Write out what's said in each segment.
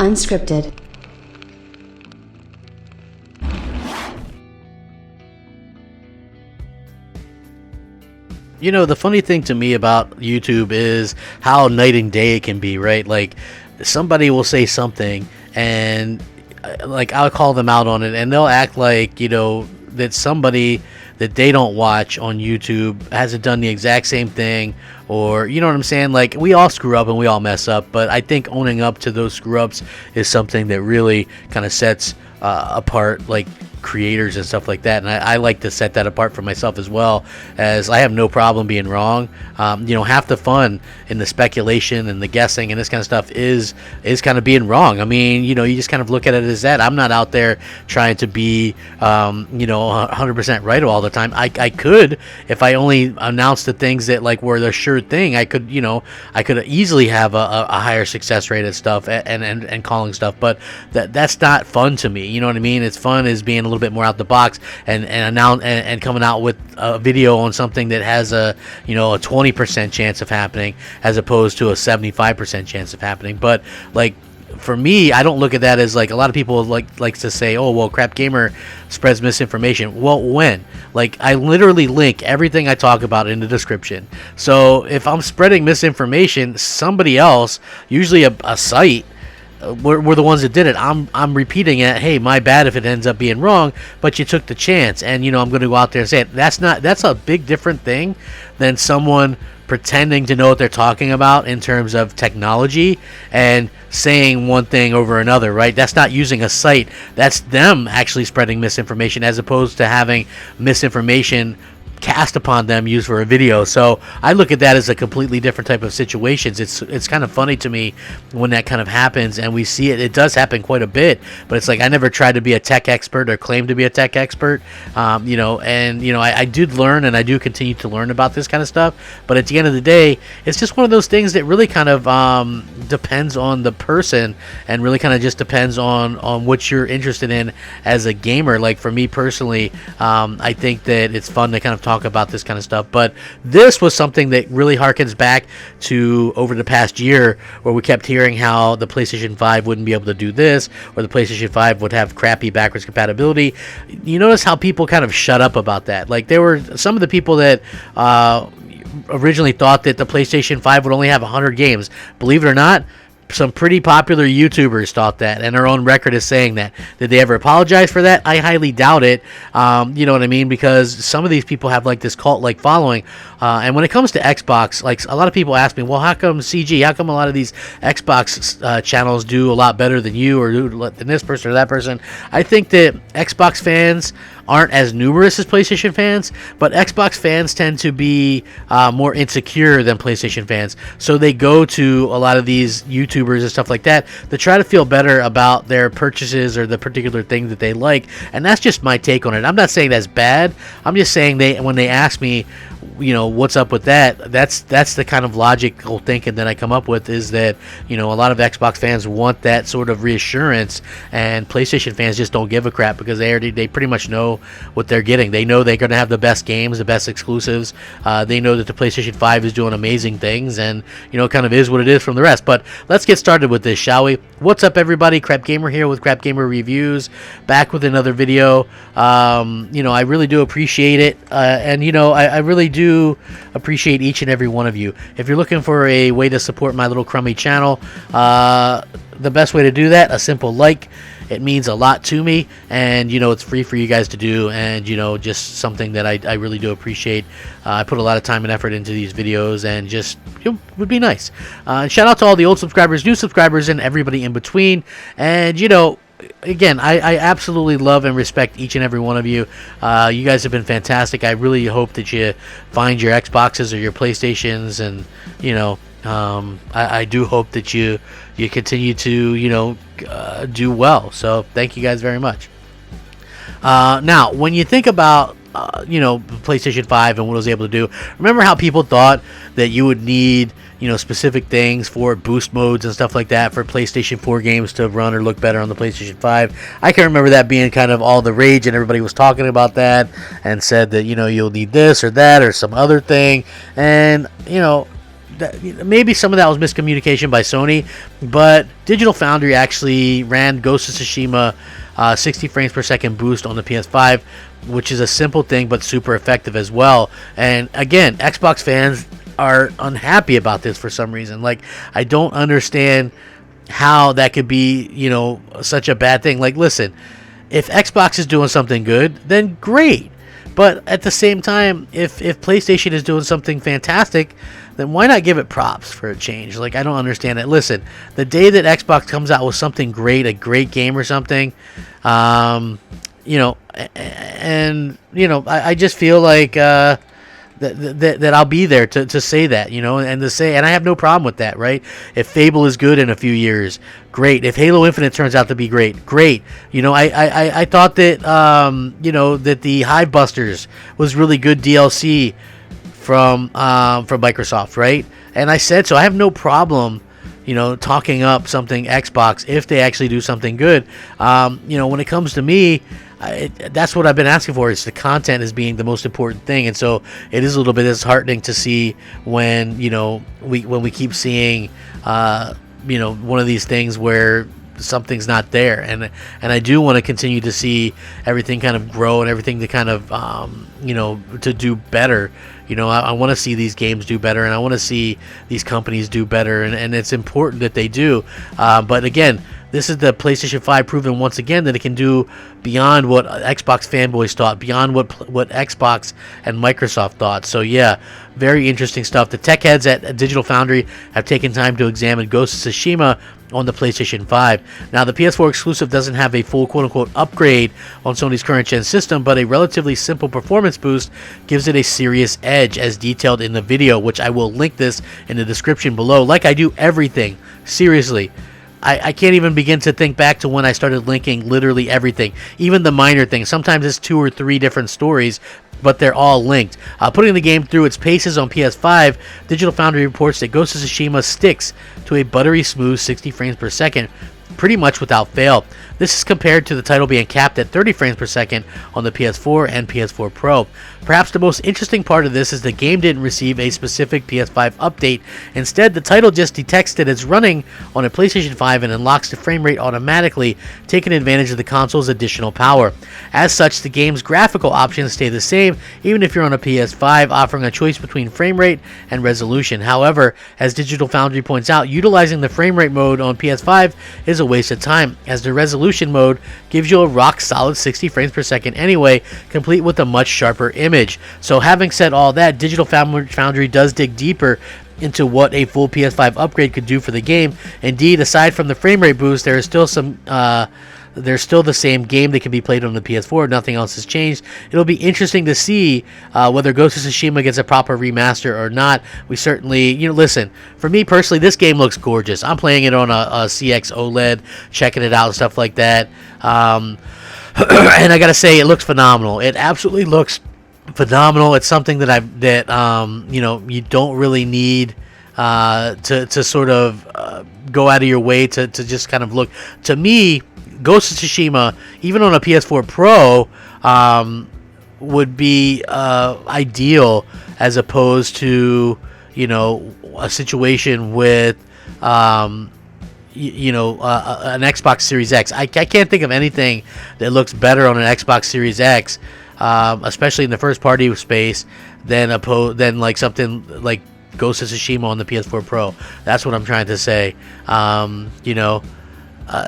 Unscripted. You know, the funny thing to me about YouTube is how night and day it can be, right? Like, somebody will say something, and like I'll call them out on it, and they'll act like, you know, that somebody that they don't watch on YouTube hasn't done the exact same thing, or, you know what I'm saying? Like, we all screw up and we all mess up, but I think owning up to those screw ups is something that really kind of sets apart, like, creators and stuff like that. And I like to set that apart for myself as well, as I have no problem being wrong. You know, half the fun in the speculation and the guessing and this kind of stuff is kind of being wrong. I mean, you know, you just kind of look at it as that. I'm not out there trying to be you know, 100% right all the time. I could, if I only announced the things that like were the sure thing, I could, you know, I could easily have a higher success rate at stuff and calling stuff, but that's not fun to me. You know what I mean? It's fun is being a little bit more out the box and coming out with a video on something that has a, you know, a 20% chance of happening as opposed to a 75% chance of happening. But like, for me, I don't look at that as like a lot of people likes to say, oh, well, Crapgamer spreads misinformation. Well, when? Like, I literally link everything I talk about in the description. So if I'm spreading misinformation, somebody else, usually a site, we're the ones that did it. I'm repeating it. Hey, my bad if it ends up being wrong, but you took the chance, and you know I'm going to go out there and say it. That's a big different thing than someone pretending to know what they're talking about in terms of technology and saying one thing over another, right? That's not using a site. That's them actually spreading misinformation as opposed to having misinformation cast upon them used for a video. So I look at that as a completely different type of situations. It's kind of funny to me when that kind of happens, and we see it does happen quite a bit, but it's like I never tried to be a tech expert or claim to be a tech expert, you know, and you know, I did learn and I do continue to learn about this kind of stuff, but at the end of the day, it's just one of those things that really kind of depends on the person, and really kind of just depends on what you're interested in as a gamer. Like for me personally, I think that it's fun to kind of talk about this kind of stuff, but this was something that really harkens back to over the past year, where we kept hearing how the PlayStation 5 wouldn't be able to do this, or the PlayStation 5 would have crappy backwards compatibility. You notice how people kind of shut up about that. Like, there were some of the people that originally thought that the PlayStation 5 would only have 100 games. Believe it or not, some pretty popular YouTubers thought that, and their own record is saying that. Did they ever apologize for that? I highly doubt it. You know what I mean? Because some of these people have like this cult-like following. And when it comes to Xbox, like a lot of people ask me, well, how come CG? How come a lot of these Xbox channels do a lot better than you, or than this person or that person? I think that Xbox fans aren't as numerous as PlayStation fans, but Xbox fans tend to be more insecure than PlayStation fans. So they go to a lot of these YouTubers and stuff like that to try to feel better about their purchases or the particular thing that they like. And that's just my take on it. I'm not saying that's bad. I'm just saying when they ask me, you know, what's up with that, that's the kind of logical thinking that I come up with, is that, you know, a lot of Xbox fans want that sort of reassurance, and PlayStation fans just don't give a crap, because they pretty much know what they're getting. They know they're going to have the best games, the best exclusives. They know that the PlayStation 5 is doing amazing things, and, you know, it kind of is what it is from the rest. But let's get started with this, shall we? What's up, everybody? Crapgamer here with Crapgamer Reviews, back with another video. You know, I really do appreciate it, and, you know, I really do appreciate each and every one of you. If you're looking for a way to support my little crummy channel, the best way to do that, a simple like. It means a lot to me, and, you know, it's free for you guys to do, and, you know, just something that I really do appreciate. I put a lot of time and effort into these videos, and just, you know, would be nice. Shout out to all the old subscribers, new subscribers, and everybody in between. And, you know, again, I absolutely love and respect each and every one of you. You guys have been fantastic. I really hope that you find your Xboxes or your PlayStations, and, you know, I do hope that you continue to, you know, do well. So thank you guys very much. Now, when you think about you know, PlayStation 5 and what it was able to do, remember how people thought that you would need, you know, specific things for boost modes and stuff like that for PlayStation 4 games to run or look better on the PlayStation 5? I can remember that being kind of all the rage, and everybody was talking about that and said that, you know, you'll need this or that or some other thing. And, you know, maybe some of that was miscommunication by Sony, but Digital Foundry actually ran Ghost of Tsushima 60 frames per second boost on the PS5, which is a simple thing but super effective as well. And again, Xbox fans are unhappy about this for some reason. Like, I don't understand how that could be, such a bad thing. Like, listen, if Xbox is doing something good, then great. But at the same time, if PlayStation is doing something fantastic, then why not give it props for a change? Like, I don't understand it. Listen, the day that Xbox comes out with something great, a great game or something, I just feel like that I'll be there to say that, and and I have no problem with that, right? If Fable is good in a few years, great. If Halo Infinite turns out to be great. I thought that that the Hive Busters was really good DLC from Microsoft, right? And I said so. I have no problem talking up something Xbox if they actually do something good. When it comes to me, that's what I've been asking for. Is the content as being the most important thing, and so it is a little bit disheartening to see when we keep seeing one of these things where something's not there, and I do want to continue to see everything kind of grow and everything to kind of to do better. I want to see these games do better, and I want to see these companies do better, and it's important that they do. But again, this is the PlayStation 5 proven once again that it can do beyond what Xbox fanboys thought, beyond what Xbox and Microsoft thought. So yeah, very interesting stuff. The tech heads at Digital Foundry have taken time to examine Ghost of Tsushima on the PlayStation 5. Now, the PS4 exclusive doesn't have a full quote-unquote upgrade on Sony's current-gen system, but a relatively simple performance boost gives it a serious edge, as detailed in the video, which I will link this in the description below, like I do everything. Seriously. I can't even begin to think back to when I started linking literally everything, even the minor things. Sometimes it's 2 or 3 different stories, but they're all linked. Putting the game through its paces on PS5, Digital Foundry reports that Ghost of Tsushima sticks to a buttery smooth 60 frames per second pretty much without fail. This is compared to the title being capped at 30 frames per second on the PS4 and PS4 Pro. Perhaps the most interesting part of this is the game didn't receive a specific PS5 update. Instead, the title just detects that it's running on a PlayStation 5 and unlocks the frame rate automatically, taking advantage of the console's additional power. As such, the game's graphical options stay the same, even if you're on a PS5, offering a choice between frame rate and resolution. However, as Digital Foundry points out, utilizing the frame rate mode on PS5 is a waste of time, as the resolution mode gives you a rock solid 60 frames per second anyway, complete with a much sharper image. So having said all that, Digital Foundry does dig deeper into what a full PS5 upgrade could do for the game. Indeed, aside from the frame rate boost, there is still there's still the same game that can be played on the PS4. Nothing else has changed. It'll be interesting to see whether Ghost of Tsushima gets a proper remaster or not. We certainly, listen, for me personally, this game looks gorgeous. I'm playing it on a CX OLED, checking it out and stuff like that. And I gotta say, it looks phenomenal. It absolutely looks phenomenal. It's something that you don't really need to sort of go out of your way to just kind of look. To me, Ghost of Tsushima, even on a PS4 Pro, would be ideal, as opposed to a situation with an Xbox Series X. I can't think of anything that looks better on an Xbox Series X, especially in the first party space, than like something like Ghost of Tsushima on the PS4 Pro. That's what I'm trying to say.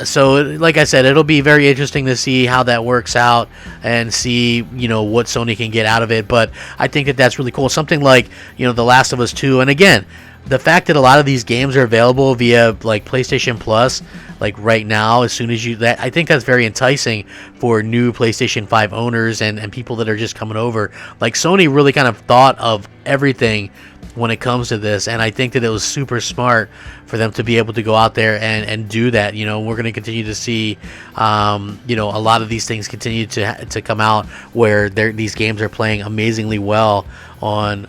So like I said, it'll be very interesting to see how that works out and see what Sony can get out of it. But I think that that's really cool. Something like The Last of Us 2, and again, the fact that a lot of these games are available via like PlayStation Plus, like right now, as soon as I think that's very enticing for new PlayStation 5 owners and people that are just coming over. Like, Sony really kind of thought of everything when it comes to this, and I think that it was super smart for them to be able to go out there and do that. We're going to continue to see a lot of these things continue to come out where these games are playing amazingly well on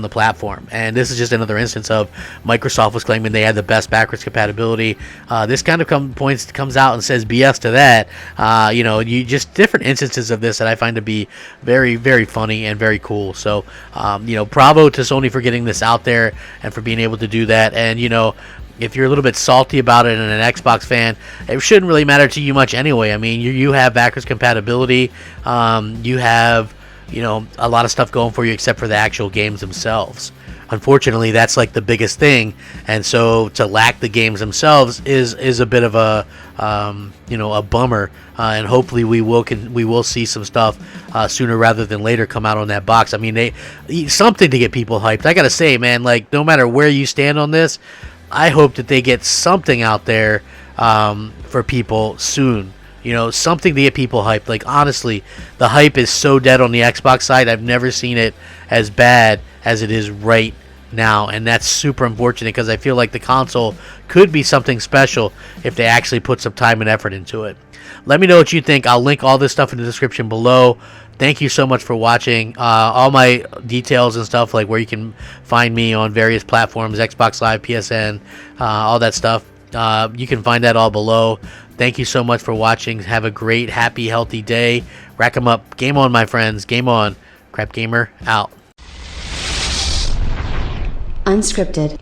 the platform. And this is just another instance of Microsoft was claiming they had the best backwards compatibility. This kind of comes out and says BS to that. You just different instances of this that I find to be very, very funny and very cool. So bravo to Sony for getting this out there and for being able to do that. And if you're a little bit salty about it and an Xbox fan, it shouldn't really matter to you much anyway. I mean, you have backwards compatibility. You have a lot of stuff going for you except for the actual games themselves. Unfortunately, that's like the biggest thing, and so to lack the games themselves is a bit of a a bummer. And hopefully we will see some stuff sooner rather than later come out on that box. I mean, something to get people hyped. I gotta say, man, like no matter where you stand on this, I hope that they get something out there for people soon. Something to get people hyped. Like, honestly, the hype is so dead on the Xbox side. I've never seen it as bad as it is right now. And that's super unfortunate because I feel like the console could be something special if they actually put some time and effort into it. Let me know what you think. I'll link all this stuff in the description below. Thank you so much for watching. All my details and stuff, like where you can find me on various platforms, Xbox Live, PSN, all that stuff. You can find that all below. Thank you so much for watching. Have a great, happy, healthy day. Rack 'em up. Game on, my friends. Game on. Crapgamer out. Unscripted.